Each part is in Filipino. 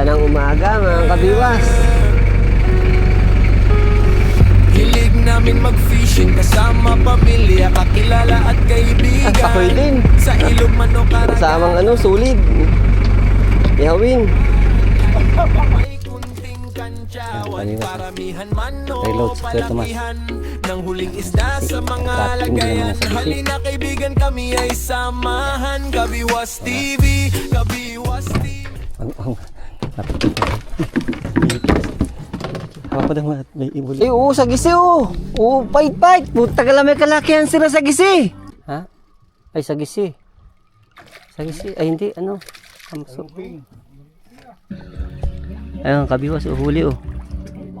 ng umaga mga kabiwas. Hilig namin mag-fishing kasama pamilya, kakilala at kaibigan. At ako'y din. Sa ilog man o Caraga. Kasamang sulid. Ihawin. May kunting kantsawan, paramihan man o palakihan ng huling isda sa mga lagayan. Halina kaibigan, kami ay samahan. Kabiwas TV, Kabiwas TV. May ibuli. Eh, oo, sa gisi, oo. Oo, pait. Puta ka lang, may kalakihan sila sa gisi. Ha? Ay, sa gisi. Sa gisi. Ay, hindi, ano. Kamso. Ayun, kabiwas, huli, oh.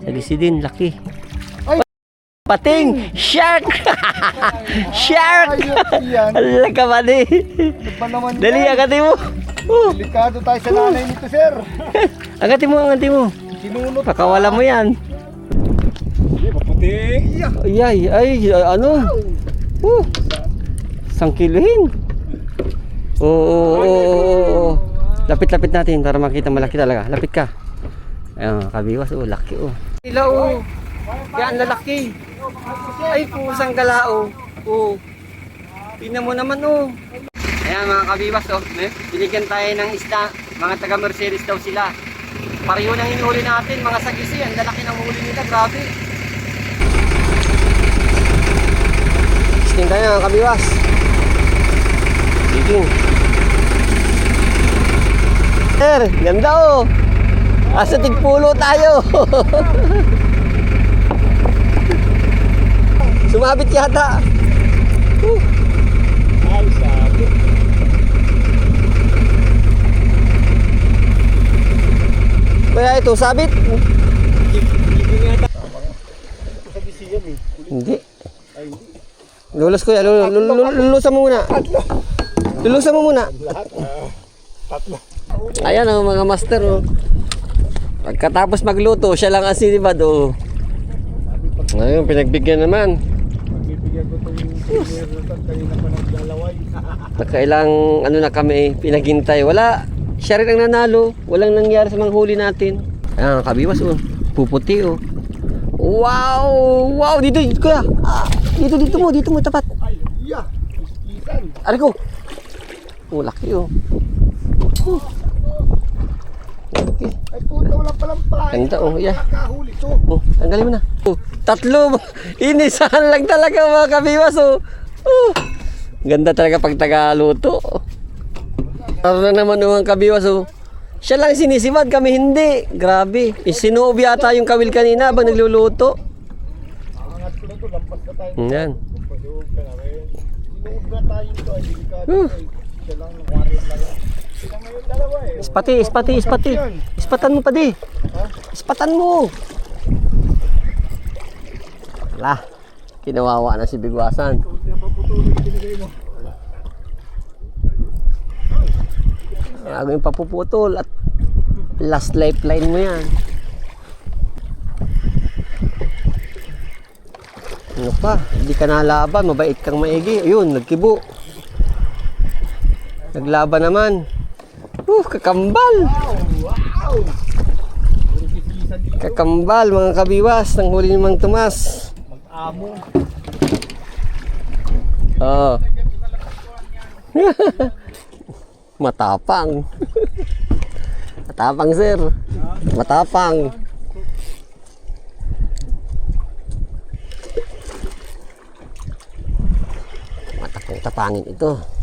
Sa gisi din, laki. Ay! Pating! Shark! Shark! Ala ka ba di? Dali, agatin mo. Delikado tayo sa nanay nito, sir. Agatin mo. Sinunod. Pakawala mo yan. Maputing. Ay, ano? 1 kilohin. Oo. Lapit natin para makita malaki talaga. Lapit ka. Ayun, kabiwas, laki, Ilaw, yan, lalaki. Ay, pusang galao. Tingnan mo naman, Ayan, mga kabiwas, binigyan tayo ng isda. Mga taga Mercedes daw sila. Pareho nang hinuli natin, mga sagisi. Ang lalaki ng huli nila, grabe. Isting tayo, mga kabiwas. Digging. Sir, ganda, Asa tigpulo tayo. Sumabit yata. Ay, sabi. Kaya ito, sabit. Sa bisiyan eh. Hindi. Lulos ko yan. Lulusan mo muna. Lulusan mo muna. Tatlo. Ayan, mga master, Pagkatapos magluto, siya lang ang sinibad, Ngayon, pinagbigyan naman. Magbibigyan ko itong senior na kanina pa naglalaway. Nakailang na kami, pinaghintay. Wala, siya rin ang nanalo. Walang nangyari sa mga huli natin. Ayan, kabiwas, puputi, Wow, dito, kuya. Dito mo, tapat. Ay, iskisan. Ari ko. Laki, Okay. Ay, puta, wala palang pahay. Ganda, Nakahuli to. Tanggalin mo na. Tatlo. Inisahan lang talaga mga kabiwas, Ganda talaga pag tagaluto. Ano na naman ang kabiwas, Siya lang sinisimad, kami hindi. Grabe. Isinuob yata yung kawil kanina habang nagluluto. Angat ko na to, lampas na tayo. Yan. Pasuog ka na rin. Sinuog na tayo ito. Ay, delikado. Siya lang, nakwari lang. Sila ngayon dalawa Ispati. Ispatan mo pa di. Ispatan mo. Wala. Kinawawa na si Bigwasan. Bago yung papuputol at last lifeline mo yan. Ano pa? Hindi ka nalaban. Mabait kang maigi. Ayun, nagkibo. Naglaban naman. Kakambal. Kakambal, mga kabiwas. Nang huli ni Mang Tomas. Mag-amo. Matapang. Matapang, sir. Matapang. Matapang-tapangin ito.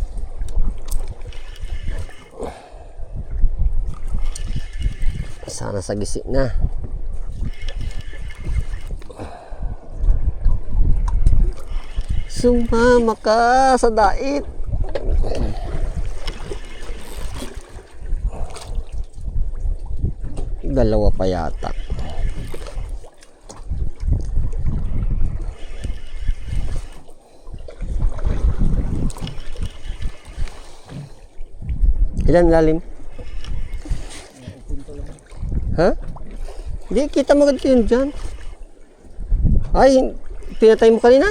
Sana sa gisi na. Sumama ka sa dait. Dalawa pa yata. Ilan lalim? Ha? Hindi, kita mo agad yun dyan. Ay, pinatay mo kanina?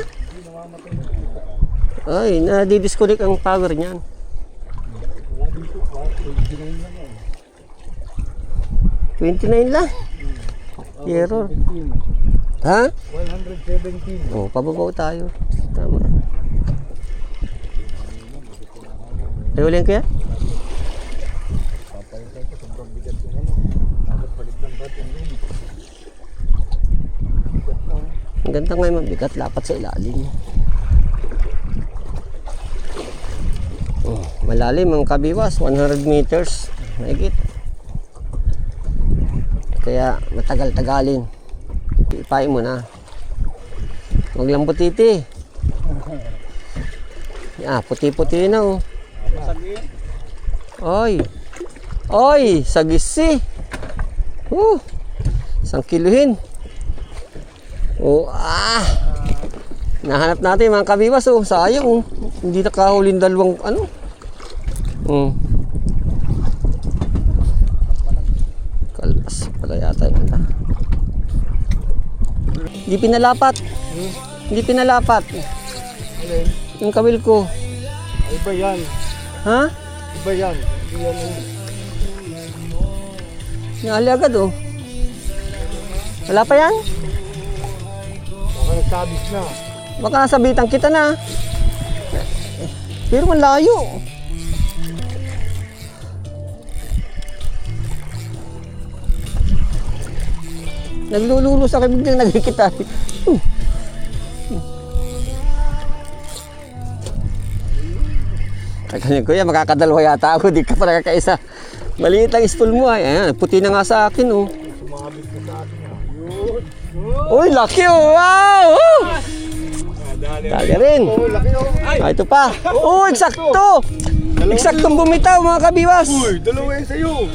Ay, nadi-disconnect ang power niyan. 29 lang. Error. 117. Ha? 117. Oh, pababaw tayo. Tama. Ay, ulihan ko yan? Papalitan ko, sobrang bigat yung ano. Dapat palit ng rat yung rin. Bigat na. Ang ganda ngayon mabigat, lapat sa ilalim. Oh, malalim ang kabiwas, 100 meters. Mahigit. Kaya matagal-tagalin. Ipain mo na. Huwag lang putiti. Ah, puti-puti na oh. Oy. Oy, sagisi. Isang kiluhin. Oh, nahanap natin mga kabiwas oh. Sayang oh. Hindi nakahulin dalawang ano. Kalpas pala yata yung ita. Hindi pinalapat. Hindi pinalapat. Alin? Yung kawil ko. Ay ba yan? Ha? Iba yan. Hindi yan yung... Nali agad oh. Wala pa yan? Baka nagsabis na. Baka nasabitan kita na. Pero malayo. Naglululos ako biglang nagkikita. Kaya kuya, makakadalawa yata ako. Di ka pa nakakaisa. Maliit lang spool mo ay. Ayan, puti na nga sa akin oh. Sumabit na sa atin. Yun. Uy, laki oh. Wow! Dali rin. Oh, laki oh. Ito pa. Oh, eksakto. Eksaktong bumitaw mga kabiwas. Uy, dalawa yan sa'yo.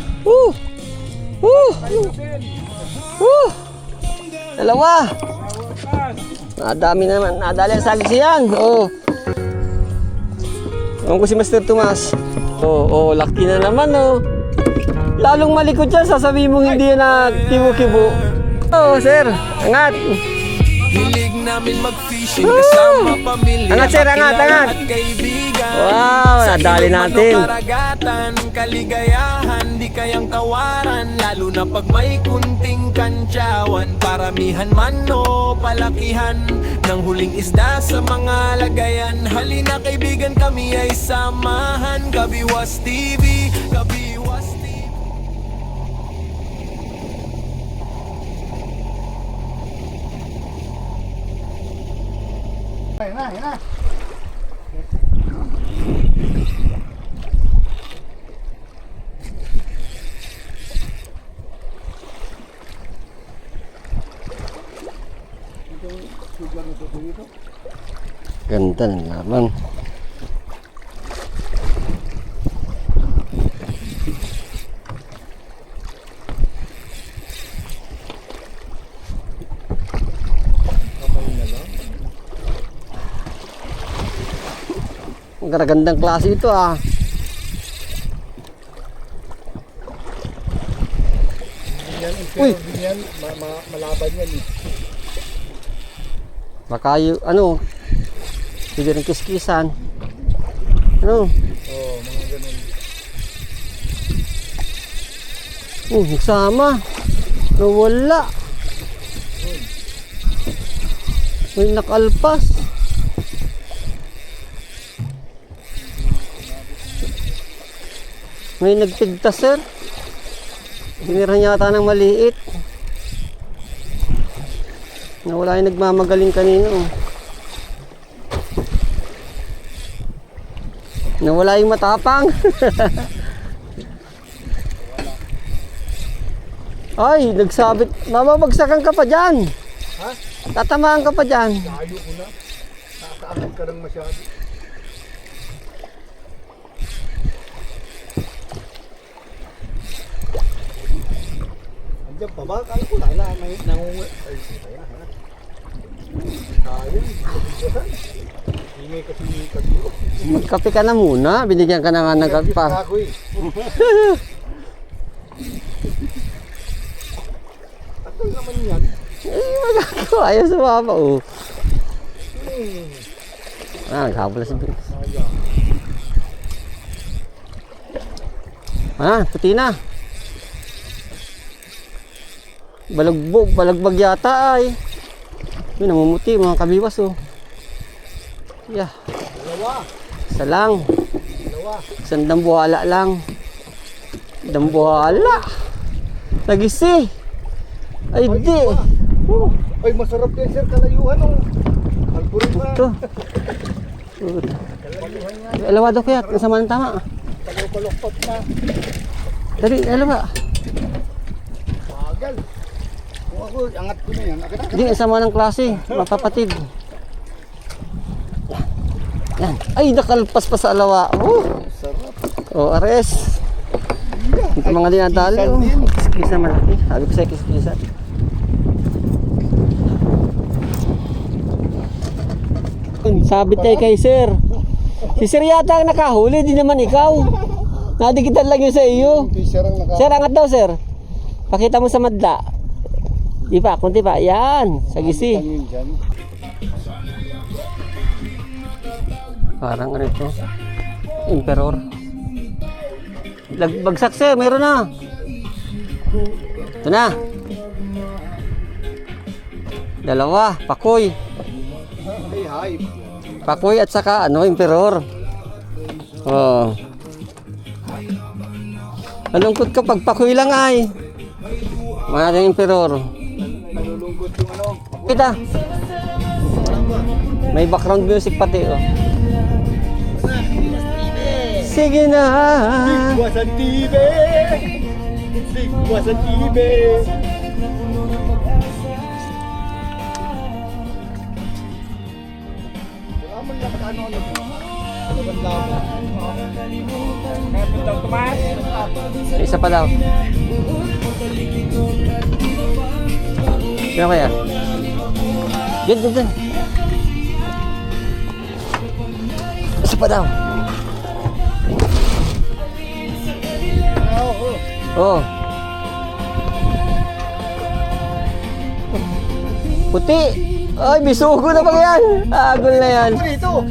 Dalawa. Nadami naman. Nadali ang sagis yan. Oh. Ewan ko si Master Tomas. Oh, laki na naman oh. Lalong malikot yan, sasabihin mong hindi yan na kibo-kibo. Oh, sir, angat. Hilig namin mag-fishing kasama pamilya, Angat, sir, angat, kakilala angat. at kaibigan. Wow, nadali natin. Sa karagatan, kaligayahan, di kayang tawaran. Lalo na pag may kunting kantsawan. Paramihan man o palakihan ng huling isda sa mga lagayan. Halina kaibigan, kami ay samahan. Kabiwas TV, Kabiwas TV. Ayun na, ayun na. Ganda ng laman. Ang gandang klase ito ah. Uy! Yan, malaban yan eh. Baka yung ano, pwede rin kiskisan. Ano? Oo, mga ganun. Nagsama. Nawala. May nakalpas. May nagpigta sir. Hinira yata ng maliit. Nawala yung nagmamagaling kanina oh. Nawala yung matapang. Ay, nagsabit. Mababagsakan ka pa dyan. Ha? Tatamaan ka pa dyan. Layo ko na. Nakaangat ka lang masyado. Andiyan pa ba? Kala ko lang na may nangungu. Ay, kaya ha? Kaya. Ingay kasi yung kagiro. Magkape ka na muna. Binigyan ka na nga ng kape pa. Ako eh. Atal naman yan. Magagawa. Ayaw sumama oh. Naghabol na si Vince. Puti na. Balagbag yata ay. Yun, namumuti mga kabiwas oh. Yeah. Dalawa. Isa lang. Dalawa. Isang dambuhala lang. Dambuhala. Nagisi. Ay di. Oh. Ay, masarap yan sir, kalayuhan oh. Alburin na. Ito. Alawa daw kaya, nasama ng tama. Tagaw-paloktot na. Dali, alawa. Bagal. Kung ako, angat ko na yan. Agad-agad. Hindi, nasama ng klase. Mapapatid. Yan. Ay, nakalpas pa sa alawa. Oh, Sarap. oh ares. Ito mga dinadali. Oh. Kiskisa malaki. Sabi ko sa'yo, kiskisa. Sabit tayo kay sir. Si sir yata ang nakahuli, di naman ikaw. Nadikitan lang yun sa iyo. Hindi sir ang naka... Sir, angat daw sir. Pakita mo sa madla. Di pa, kunti pa. Yan, sa gisi. Tangin dyan. Parang ano ito? Emperor. Bagsak sir, meron na. Ito na. Dalawa, pakoy. Hey, hi. Pakoy at saka ano, emperor. Oh. Malungkot ka pag pakoy lang ay. Mga emperor. Nalulungkot yung ano. Kita. May background music pati oh. Sige na. Sigwasan TV. Sigwasan TV. Wala man lang ano-ano. Ano man lang. Kapit Tomas. Isa pa daw. Sino kaya? Diyan. Isa pa daw. Oh. Puti. Ay, bisugo na ba yan? Agol na yan. Ito.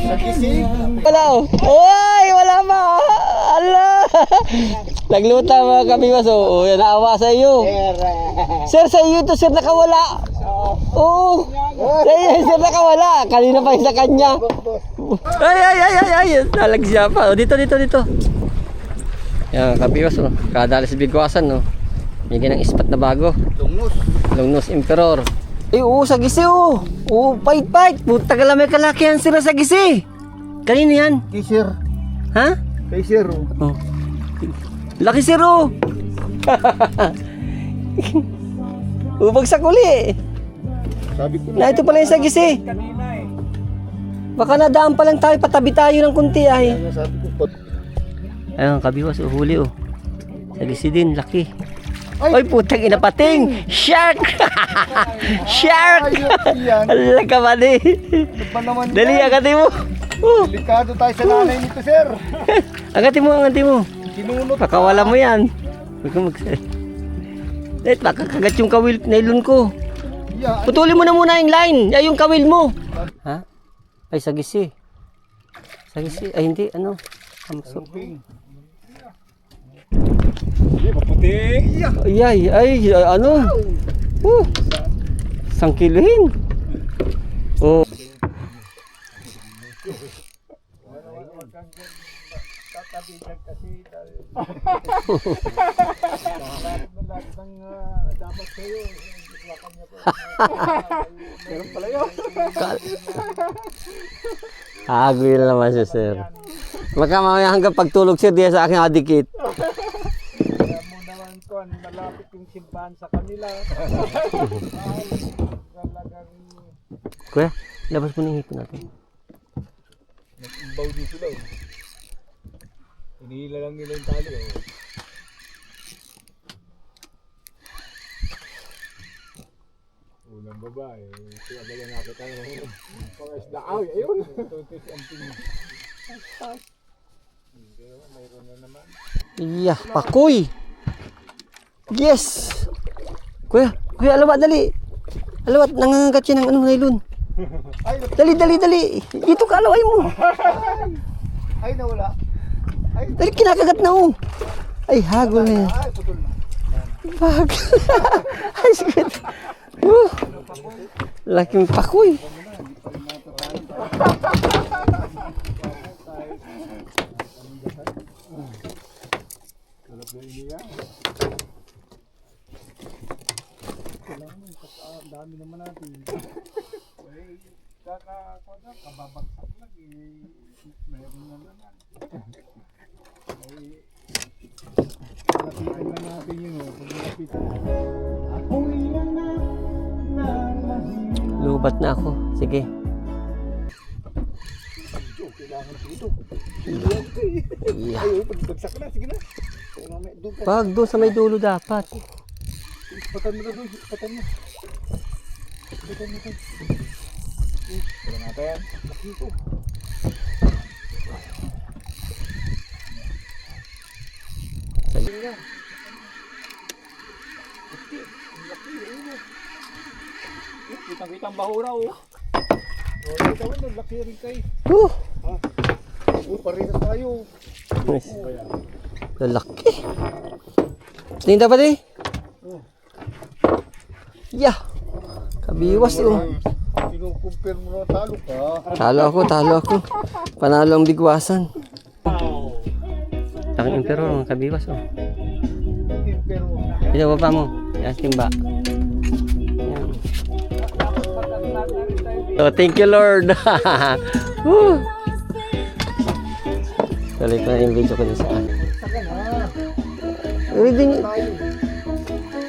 Nagising. Wala oh. Oy, wala pa. Ala. Nagluta mga kabiwas oh. Yan, naawa sa iyo. Sir, sa iyo to, sir, nakawala. Oo. Sir, nakawala. Kanina pa yung sa kanya. Ay. Nalagsiya pa. Oh, dito. Yan, kabiwas oh. Kadali sa bigwasan oh. Bigyan ng ispat na bago. Tungnos. Longnos Emperor. Eh, oo, sa gisi oh. Oo, fight. Puta ka lang may kalakihan sila sa gisi. Kanina yan. Kay sir. Ha? Kay sir. Oh. Laki sir oh. Ubagsak uli. Sabi ko Na ito pala yung sa gisi. Baka nadaan pa lang tayo, patabi tayo ng kunti ay. sabi ko. Ayun, kabiwas, huli oh. Sa gisi din, laki. Ay, putang inapating! Shark! Shark! Yan. Alam ka ba di? Pa naman Dali, yan. agatin mo! Delikado tayo sa nanay nito, sir. Agatin mo! Sinunod pa. Pakawala mo yan. Huwag kang magsabi. Dahil baka kagat yung kawil, nylon ko. Yeah. Putulin mo na muna yung line. Ay, yung kawil mo. Ha? Ay, sagisi. Sagisi. Ay, hindi. Ano? Samsung. Maputing. Ay, ano? Isang kilohin. Oh. Dapat sa'yo. Meron pala yun. Agwi na naman siya, sir. Magkamamaya hanggang pagtulog sir, diya sa akin nakadikit. Kaya mo naman ko, malapit yung simbahan sa kanila. Talagang Kuya, labas mo na yung hipon natin. nag-imbaw din sila. Hinihila lang nila yung tali. Unang babae, kaya baga nakita ng pangasda. Ay, ayun! Tutis ang tingin. Mayroon na naman. Iya, pakoy. Yes. Kuya, alawat dali. Alawat, nangangagat siya ng anong nylon. Dali. Dito ka, alaway mo. Ay, nawala. Ay, Dali, kinakagat na oh. Ay, hagol na yan. ay, putol na. Pag. Ay, sakit. Laking pakoy. Dami naman natin. Kababagsak lang eh. Meron na naman. Lapitan lang natin yun. Pag lapitan. Lubat na ako. Sige. Kailangan dito. Yeah. Ayaw, pagbagsak na. Sige na. Doon ka. Pag doon sa may dulo dapat. Patan mo na doon. Patan mo. Patan mo doon. Wala natin. Dito. Kitang-kitang bahura oh. Ikaw ano, laki rin kayo. Parehas tayo. Nice. Lalaki. Tinda ba di? Yeah. Kabiwas oh. Kinukumpir mo na talo ka. Talo ako. Panalo ang bigwasan. Laking emperor, mga kabiwas oh. Kumpir mo. Ito baba mo. Yan, timba. Yan. Oh, thank you Lord. Woo. Tuloy ko na yung video ko din saan. Ready niyo.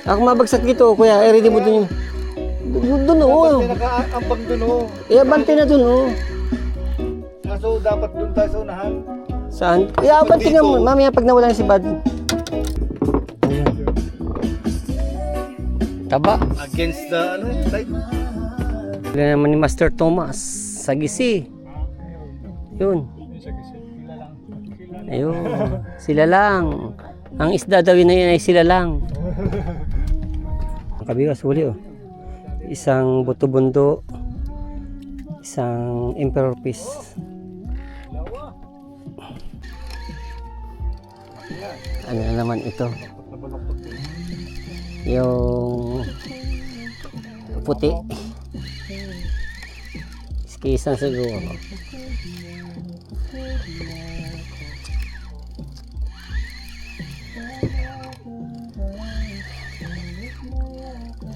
Ako mabagsak dito, kuya. Ready mo dun yung... Doon oh. Nakaambang dun oh. Abante na dun oh. So dapat dun tayo sa unahan. Saan? Abante nga mo. Mamaya pag nawala na si Bud. Ayan. Taba. Against the ano side. Wala naman ni Master Thomas. Sagisi. Yun. Ayun. Sila lang. Ang isda daw na yun ay sila lang. Ang kabigas, huli oh. Isang buto-bundo. Isang emperor fish. Ano na naman ito? Yung puti. Iskisan siguro.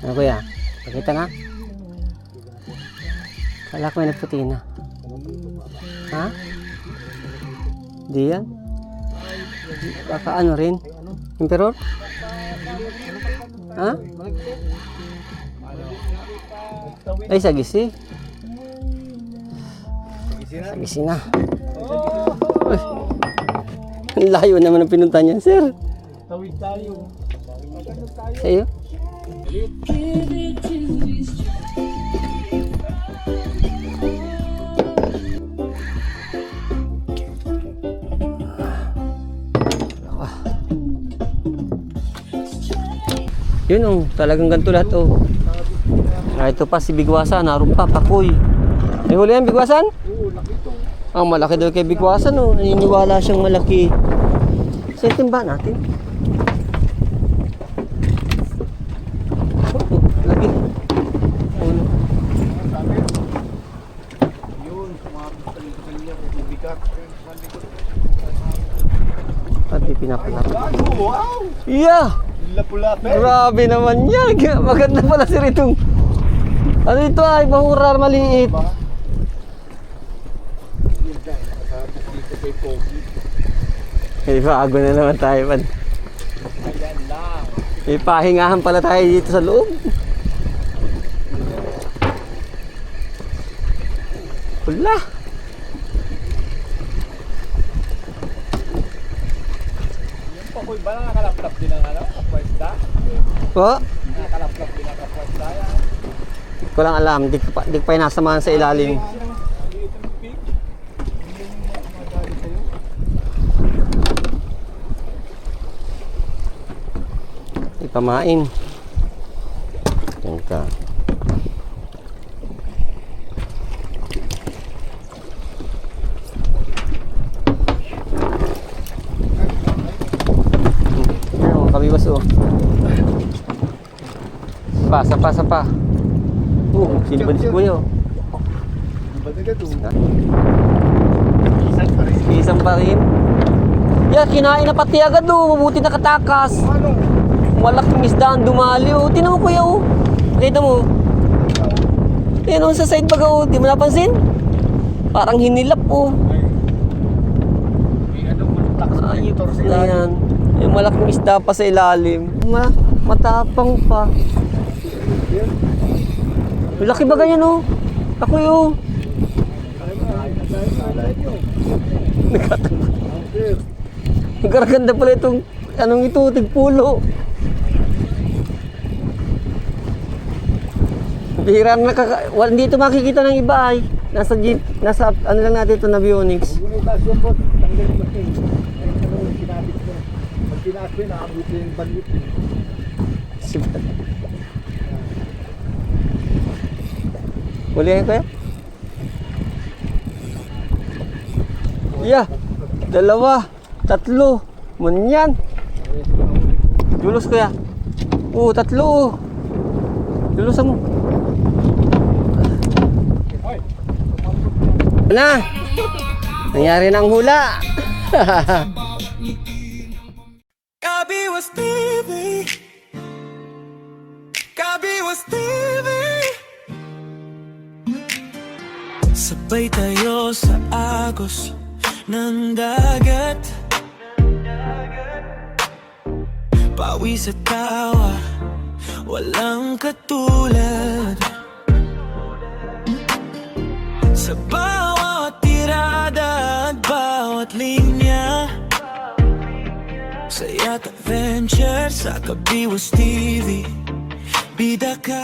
Ano kuya? Pakita nga. Kala ko may nagputi na. Ha? Di yan? Baka ano rin? Emperor? Ha? Ay, sagisi. Sagisi na. Uy. Ang layo naman ang pinunta niya, sir. Tawid tayo. Sa iyo? Yun oh, talagang ganito lahat oh. Ito pa si Bigwasan, naroon pa, pakoy. May huli yan, Bigwasan? Oo, laki to. Ang malaki daw kay Bigwasan oh, naniniwala siyang malaki. Sa timba natin. Oh, lagi. Uno. Yun, sumabot sa kanya, bibigat. Pati pinapalap. Wow! Yeah! Lapu-lape. Grabe naman yan. Maganda pala si Ritong. Ano ito ay bahurar maliit. Dito kay Pogi. May bago na naman tayo man. Ayan lang. May pahingahan pala tayo dito sa loob. Wala. Yung Pogi ba nakakalaplap din ang ano? Kapwesta? Po? Nakakalaplap din ang kapwesta yan. Hindi ko lang alam. Di ko pa inasamahan sa ilalim. Ipamain. Yan ka. Yan, kabiwas oh. Sapa. Simpan si Kuya. Ba't na gato? Ha? Isan pa rin. Isang pa rin. Kinain na pati agad mabuti nakatakas. Ano? Malaking isda ang dumali Tinan mo Kuya Nakita mo? Yan sa side baga di mo napansin? Parang hinilap Ay, ano mo, takas na Ayop motor na sila. yan. Yung malaking isda pa sa ilalim. Matapang pa. Malaki ba ganyan Ako Nagkaraganda pala itong tigpulo. Bihira na hindi ito makikita ng iba ay. Nasa jeep, ano lang natin ito na Bionix. Huwag mo na itaas yung boss. Tanggalin mo siya. Ayun ka naman sinabit ko. Pag tinaas ko yun, nakabuti yung bandit. Hulihan ko yan? 2, 3. Manyan. Dulos ko ya. 3. Dulusan mo. Na. Nangyari ng hula. Kabiwas TV, Kabiwas TV. Sabay tayo sa agos ng dagat, pawis at tawa, walang katulad. Sa bawat tirada at bawat linya, saya't adventure sa Kabiwas TV. Bida ka.